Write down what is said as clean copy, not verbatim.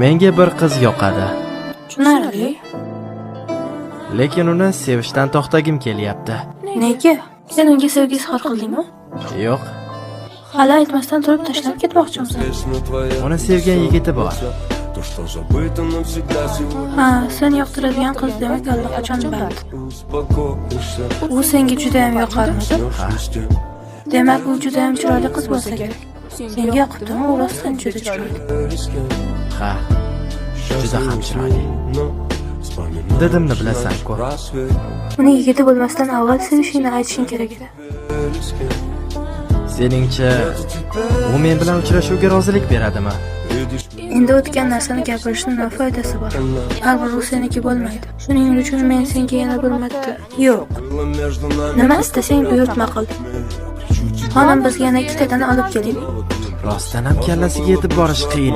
Menga bir qiz yoqadi. Tushunarli. Lekin uni sevishdan to'xtagim kelyapti. Nega? Sen unga sevgi izhor qildingmi? Yo'q, Hali aytmasdan turib tashlab ketmoqchimisan? uni sevgan yigiti bor. Ha, sen yoqtiradigan qiz demak allaqachon band. U senga juda ham yoqarmidi? Ha, Demak, u juda ham chiroyli qiz bo'lsa kerak. Senga yoqdimi? U rostdan juda chiroyli. ha. Juda ham chiroyli. Dedimni bilasan-ku. Uni yigiti bo'lmasdan avval sevishingni aytishing kerak edi. Seningcha u men bilan uchrashuvga rozilik beradimi? Endi o'tgan narsani gapirishning nima foydasi bor? Baribir u seniki bo'lmaydi. Shuning uchun men senga yana bir marta yo'q. Nima istasang buyurtma qil. Xonim bizga yana ikkitadan olib keling. Rostdan ham kallasiga yetib borish qiyin.